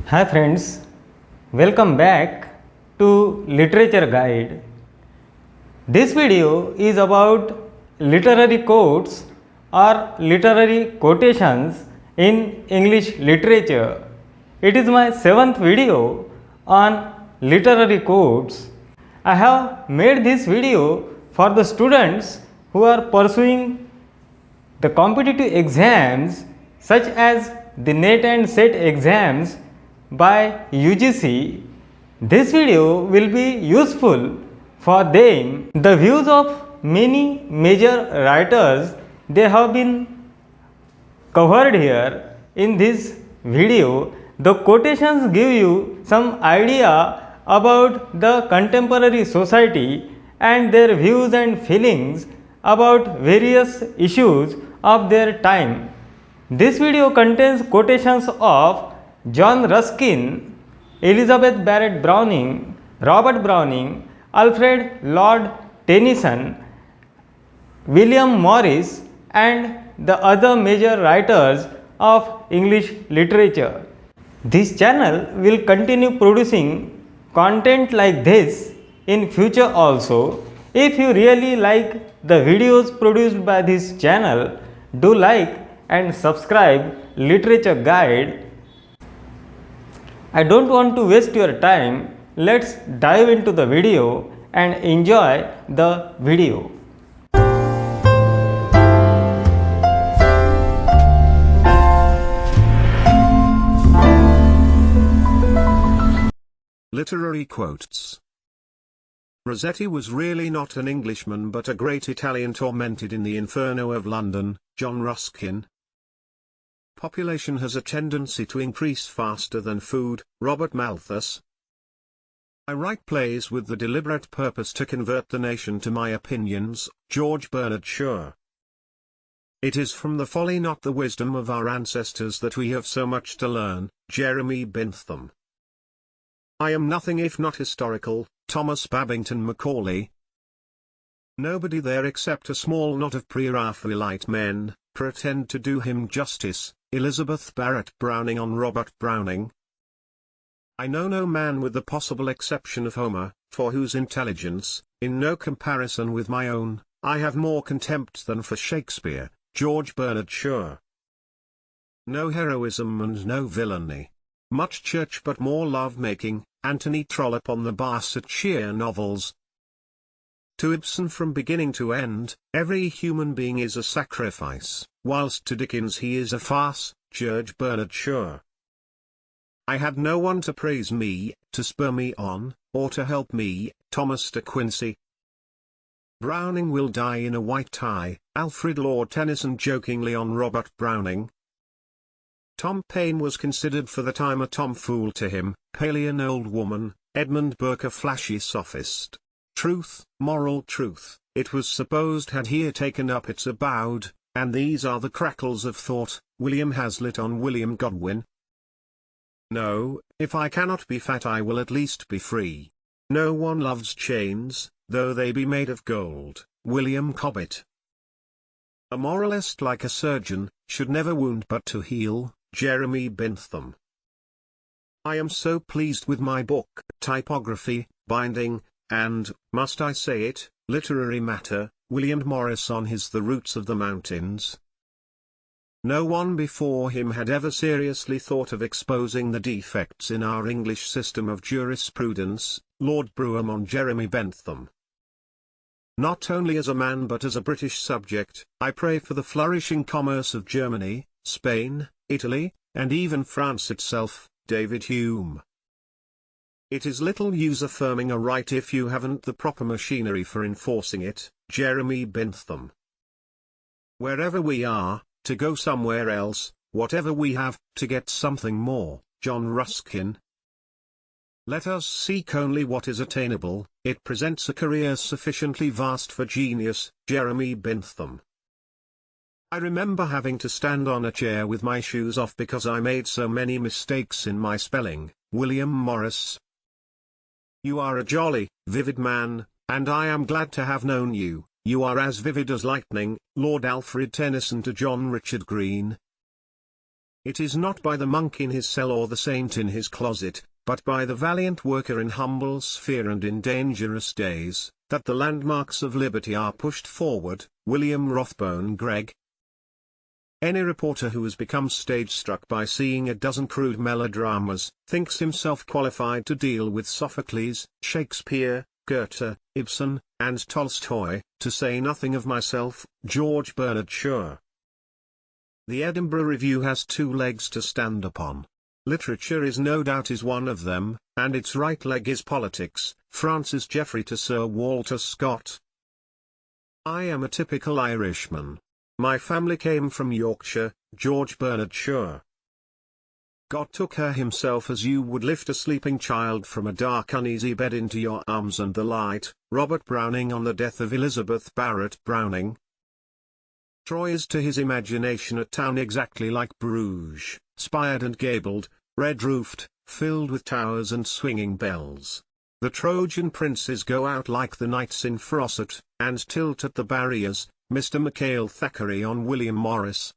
Hi friends, welcome back to Literature Guide. This video is about literary quotes or literary quotations in English literature. It is my 7th video on literary quotes. I have made this video for the students who are pursuing the competitive exams such as the NET and SET exams by UGC. This video will be useful for them. The views of many major writers, they have been covered here in this video. The quotations give you some idea about the contemporary society and their views and feelings about various issues of their time. This video contains quotations of John Ruskin, Elizabeth Barrett Browning, Robert Browning, Alfreed Lord Tennyson, William Morris and the other major writers of English literature. This channel will continue producing content like this in future also. If you really like the videos produced by this channel, do like and subscribe Literature Guide. I don't want to waste your time. Let's dive into the video and enjoy the video. Literary quotes. Rossetti was really not an Englishman but a great Italian tormented in the inferno of London, John Ruskin. Population has a tendency to increase faster than food, Robert Malthus. I write plays with the deliberate purpose to convert the nation to my opinions, George Bernard Shaw. It is from the folly not the wisdom of our ancestors that we have so much to learn, Jeremy Bentham. I am nothing if not historical, Thomas Babington Macaulay. Nobody there except a small knot of pre-Raphaelite men pretend to do him justice, Elizabeth Barrett Browning on Robert Browning. I know no man with the possible exception of Homer, for whose intelligence, in no comparison with my own, I have more contempt than for Shakespeare, George Bernard Shaw. No heroism and no villainy. Much church but more love-making, Anthony Trollope on the Barsetshire novels. To Ibsen from beginning to end, every human being is a sacrifice, whilst to Dickens he is a farce, George Bernard Shaw. I had no one to praise me, to spur me on, or to help me, Thomas de Quincey. Browning will die in a white tie, Alfreed Lord Tennyson jokingly on Robert Browning. Tom Paine was considered for the time a tomfool to him, Paley an old woman, Edmund Burke a flashy sophist. Truth, moral truth, it was supposed had here taken up its abode, and these are the crackles of thought, William Hazlitt on William Godwin. No, if I cannot be fat I will at least be free. No one loves chains, though they be made of gold, William Cobbett. A moralist like a surgeon, should never wound but to heal, Jeremy Bentham. I am so pleased with my book, typography, binding, and, must I say it, literary matter, William Morris on his The Roots of the Mountains. No one before him had ever seriously thought of exposing the defects in our English system of jurisprudence, Lord Brougham on Jeremy Bentham. Not only as a man but as a British subject, I pray for the flourishing commerce of Germany, Spain, Italy, and even France itself, David Hume. It is little use affirming a right if you haven't the proper machinery for enforcing it, Jeremy Bentham. Wherever we are, to go somewhere else, whatever we have, to get something more, John Ruskin. Let us seek only what is attainable, it presents a career sufficiently vast for genius, Jeremy Bentham. I remember having to stand on a chair with my shoes off because I made so many mistakes in my spelling, William Morris. You are a jolly, vivid man, and I am glad to have known you. You are as vivid as lightning, Lord Alfred Tennyson to John Richard Green. It is not by the monk in his cell or the saint in his closet, but by the valiant worker in humble sphere and in dangerous days, that the landmarks of liberty are pushed forward. William Rathbone Gregg. Any reporter who has become stage-struck by seeing a dozen crude melodramas, thinks himself qualified to deal with Sophocles, Shakespeare, Goethe, Ibsen, and Tolstoy, to say nothing of myself, George Bernard Shaw. The Edinburgh Review has two legs to stand upon. Literature is no doubt one of them, and its right leg is politics. Francis Jeffrey to Sir Walter Scott. I am a typical Irishman. My family came from Yorkshire. George Bernard Shaw. God took her himself as you would lift a sleeping child from a dark uneasy bed into your arms and the light. Robert Browning on the death of Elizabeth Barrett Browning. Troy is to his imagination a town exactly like Bruges, spired and gabled, red-roofed, filled with towers and swinging bells. The Trojan princes go out like the knights in Froissart, and tilt at the barriers. Mr. Mikhail Thackeray on William Morris.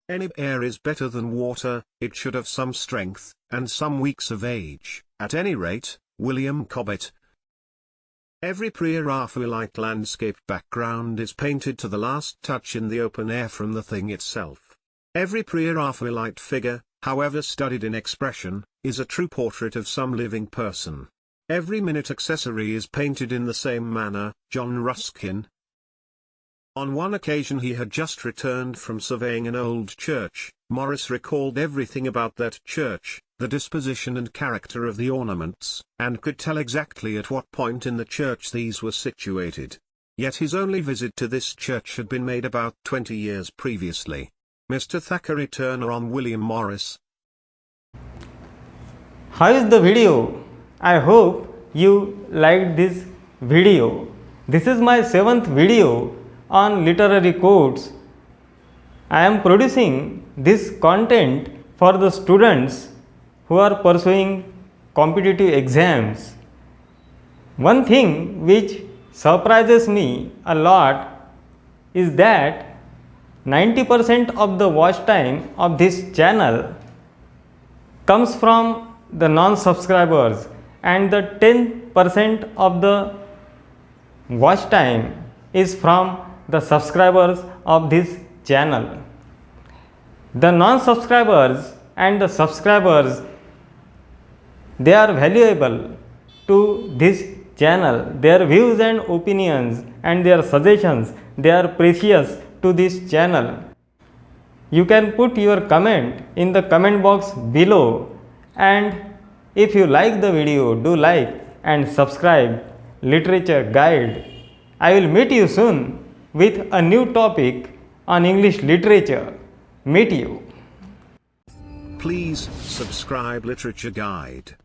Any air is better than water, it should have some strength, and some weeks of age, at any rate. William Cobbett. Every pre-Raphaelite landscape background is painted to the last touch in the open air from the thing itself. Every pre-Raphaelite figure, however studied in expression, is a true portrait of some living person. Every minute accessory is painted in the same manner. John Ruskin. On one occasion he had just returned from surveying an old church. Morris recalled everything about that church, the disposition and character of the ornaments, and could tell exactly at what point in the church these were situated. Yet his only visit to this church had been made about 20 years previously. Mr. Thackeray Turner on William Morris. How is the video? I hope you liked this video. This is my 7th video on literary quotes. I am producing this content for the students who are pursuing competitive exams. One thing which surprises me a lot is that 90% of the watch time of this channel comes from the non-subscribers, and the 10% of the watch time is from the subscribers of this channel. The non-subscribers and the subscribers, they are valuable to this channel. Their views and opinions and their suggestions, they are precious to this channel. You can put your comment in the comment box below, and if you like the video, do like and subscribe Literature Guide. I will meet you soon with a new topic on English literature. Meet you. Please subscribe Literature Guide.